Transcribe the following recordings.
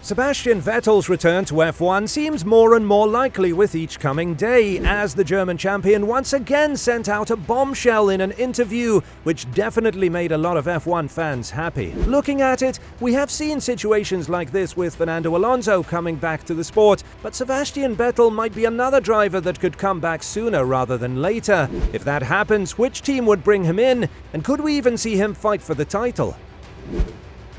Sebastian Vettel's return to F1 seems more and more likely with each coming day, as the German champion once again sent out a bombshell in an interview, which definitely made a lot of F1 fans happy. Looking at it, we have seen situations like this with Fernando Alonso coming back to the sport, but Sebastian Vettel might be another driver that could come back sooner rather than later. If that happens, which team would bring him in, and could we even see him fight for the title?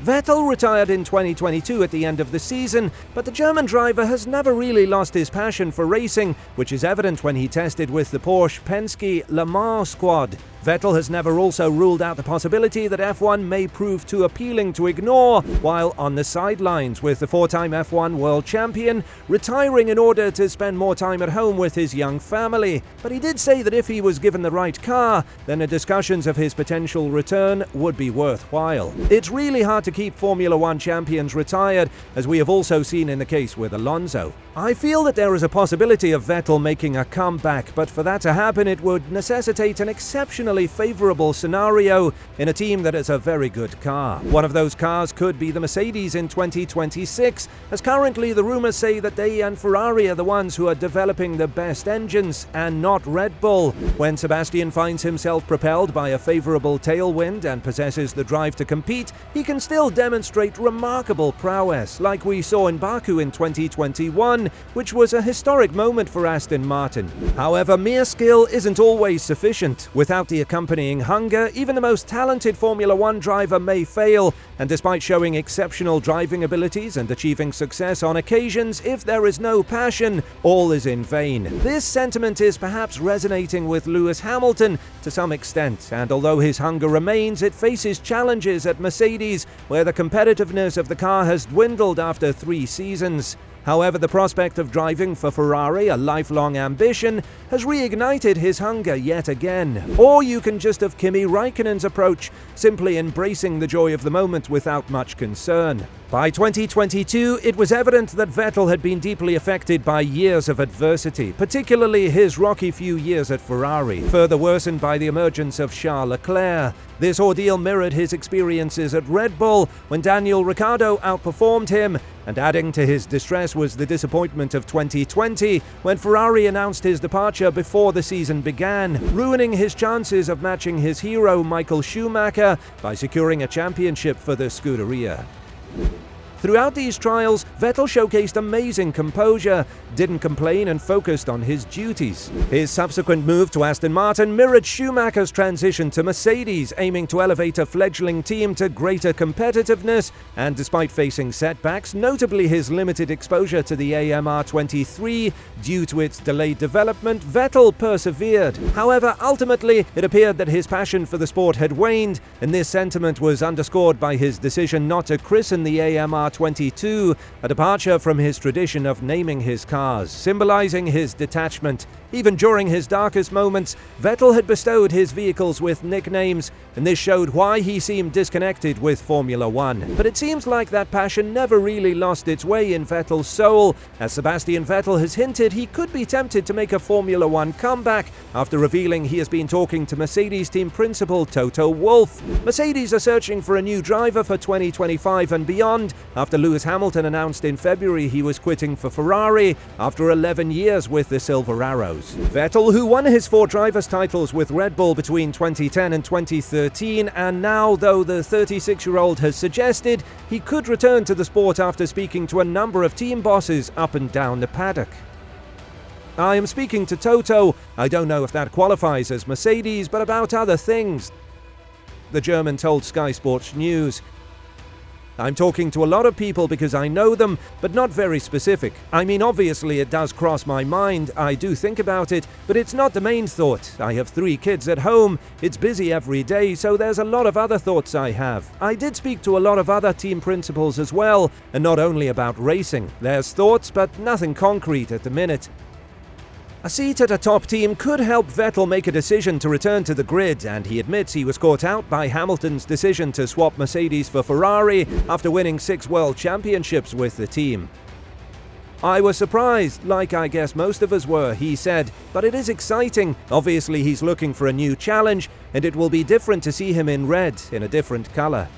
Vettel retired in 2022 at the end of the season, but the German driver has never really lost his passion for racing, which is evident when he tested with the Porsche Penske Le Mans squad. Vettel has never also ruled out the possibility that F1 may prove too appealing to ignore while on the sidelines, with the four-time F1 world champion retiring in order to spend more time at home with his young family. But he did say that if he was given the right car, then the discussions of his potential return would be worthwhile. It's really hard to keep Formula One champions retired, as we have also seen in the case with Alonso. I feel that there is a possibility of Vettel making a comeback, but for that to happen it would necessitate an exceptionally favourable scenario in a team that has a very good car. One of those cars could be the Mercedes in 2026, as currently the rumours say that they and Ferrari are the ones who are developing the best engines, and not Red Bull. When Sebastian finds himself propelled by a favourable tailwind and possesses the drive to compete, he can still demonstrate remarkable prowess, like we saw in Baku in 2021, which was a historic moment for Aston Martin. However, mere skill isn't always sufficient. Without the accompanying hunger, even the most talented Formula One driver may fail, and despite showing exceptional driving abilities and achieving success on occasions, if there is no passion, all is in vain. This sentiment is perhaps resonating with Lewis Hamilton to some extent, and although his hunger remains, it faces challenges at Mercedes, where the competitiveness of the car has dwindled after 3 seasons. However, the prospect of driving for Ferrari, a lifelong ambition, has reignited his hunger yet again. Or you can just have Kimi Räikkönen's approach, simply embracing the joy of the moment without much concern. By 2022, it was evident that Vettel had been deeply affected by years of adversity, particularly his rocky few years at Ferrari, further worsened by the emergence of Charles Leclerc. This ordeal mirrored his experiences at Red Bull, when Daniel Ricciardo outperformed him, and adding to his distress was the disappointment of 2020, when Ferrari announced his departure before the season began, ruining his chances of matching his hero Michael Schumacher by securing a championship for the Scuderia. Throughout these trials, Vettel showcased amazing composure, didn't complain and focused on his duties. His subsequent move to Aston Martin mirrored Schumacher's transition to Mercedes, aiming to elevate a fledgling team to greater competitiveness, and despite facing setbacks, notably his limited exposure to the AMR23 due to its delayed development, Vettel persevered. However, ultimately, it appeared that his passion for the sport had waned, and this sentiment was underscored by his decision not to christen the AMR22, a departure from his tradition of naming his cars, symbolizing his detachment. Even during his darkest moments, Vettel had bestowed his vehicles with nicknames, and this showed why he seemed disconnected with Formula One. But it seems like that passion never really lost its way in Vettel's soul, as Sebastian Vettel has hinted he could be tempted to make a Formula One comeback after revealing he has been talking to Mercedes team principal Toto Wolff. Mercedes are searching for a new driver for 2025 and beyond, after Lewis Hamilton announced in February he was quitting for Ferrari after 11 years with the Silver Arrows. Vettel, who won his 4 drivers' titles with Red Bull between 2010 and 2013, and now, though the 36-year-old has suggested he could return to the sport after speaking to a number of team bosses up and down the paddock. I am speaking to Toto. I don't know if that qualifies as Mercedes, but about other things, the German told Sky Sports News. I'm talking to a lot of people because I know them, but not very specific. I mean, obviously it does cross my mind, I do think about it, but it's not the main thought. I have 3 kids at home, it's busy every day, so there's a lot of other thoughts I have. I did speak to a lot of other team principals as well, and not only about racing. There's thoughts, but nothing concrete at the minute. A seat at a top team could help Vettel make a decision to return to the grid, and he admits he was caught out by Hamilton's decision to swap Mercedes for Ferrari after winning 6 world championships with the team. I was surprised, like I guess most of us were, he said, but it is exciting. Obviously he's looking for a new challenge, and it will be different to see him in red, in a different colour.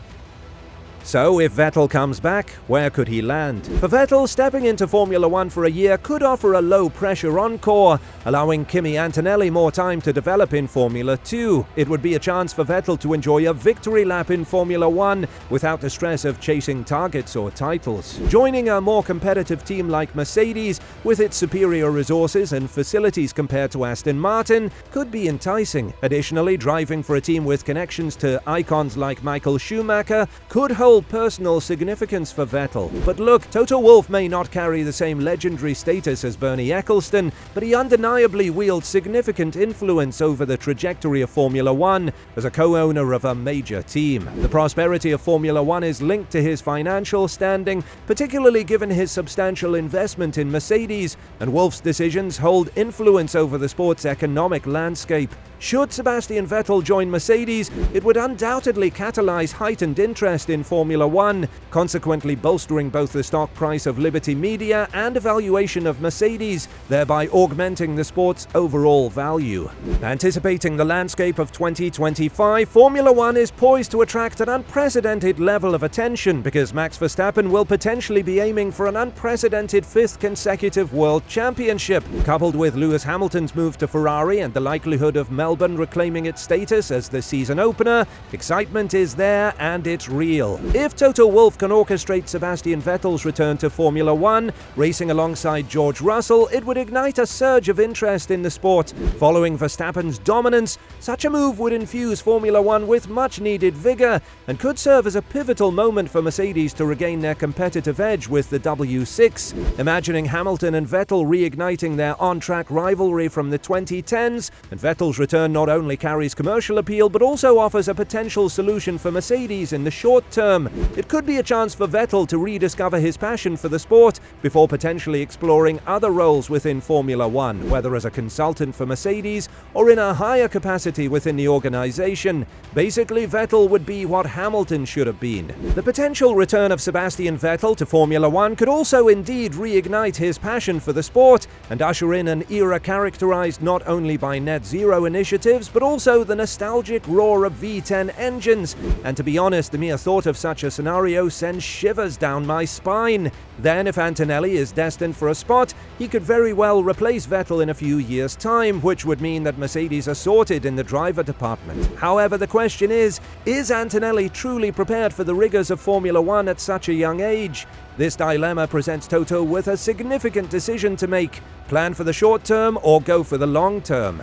So, if Vettel comes back, where could he land? For Vettel, stepping into Formula One for a year could offer a low-pressure encore, allowing Kimi Antonelli more time to develop in Formula 2. It would be a chance for Vettel to enjoy a victory lap in Formula 1 without the stress of chasing targets or titles. Joining a more competitive team like Mercedes, with its superior resources and facilities compared to Aston Martin, could be enticing. Additionally, driving for a team with connections to icons like Michael Schumacher could hold personal significance for Vettel. But look, Toto Wolff may not carry the same legendary status as Bernie Ecclestone, but he undeniably wields significant influence over the trajectory of Formula One as a co-owner of a major team. The prosperity of Formula One is linked to his financial standing, particularly given his substantial investment in Mercedes, and Wolff's decisions hold influence over the sport's economic landscape. Should Sebastian Vettel join Mercedes, it would undoubtedly catalyze heightened interest in Formula One, consequently bolstering both the stock price of Liberty Media and a valuation of Mercedes, thereby augmenting the sport's overall value. Anticipating the landscape of 2025, Formula One is poised to attract an unprecedented level of attention because Max Verstappen will potentially be aiming for an unprecedented 5th consecutive World Championship. Coupled with Lewis Hamilton's move to Ferrari and the likelihood of Melbourne reclaiming its status as the season opener, excitement is there and it's real. If Toto Wolff can orchestrate Sebastian Vettel's return to Formula One, racing alongside George Russell, it would ignite a surge of interest in the sport. Following Verstappen's dominance, such a move would infuse Formula One with much-needed vigor and could serve as a pivotal moment for Mercedes to regain their competitive edge with the W6. Imagining Hamilton and Vettel reigniting their on-track rivalry from the 2010s, and Vettel's return not only carries commercial appeal but also offers a potential solution for Mercedes in the short term. It could be a chance for Vettel to rediscover his passion for the sport before potentially exploring other roles within Formula One, whether as a consultant for Mercedes or in a higher capacity within the organization. Basically, Vettel would be what Hamilton should have been. The potential return of Sebastian Vettel to Formula One could also indeed reignite his passion for the sport and usher in an era characterized not only by net zero initiatives but also the nostalgic roar of V10 engines. And to be honest, the mere thought of such a scenario sends shivers down my spine. Then, if Antonelli is destined for a spot, he could very well replace Vettel in a few years' time, which would mean that Mercedes are sorted in the driver department. However, the question is Antonelli truly prepared for the rigors of Formula One at such a young age? This dilemma presents Toto with a significant decision to make: plan for the short term or go for the long term.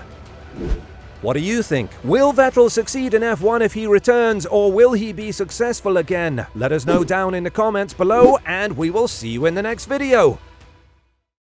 What do you think? Will Vettel succeed in F1 if he returns, or will he be successful again? Let us know down in the comments below, and we will see you in the next video.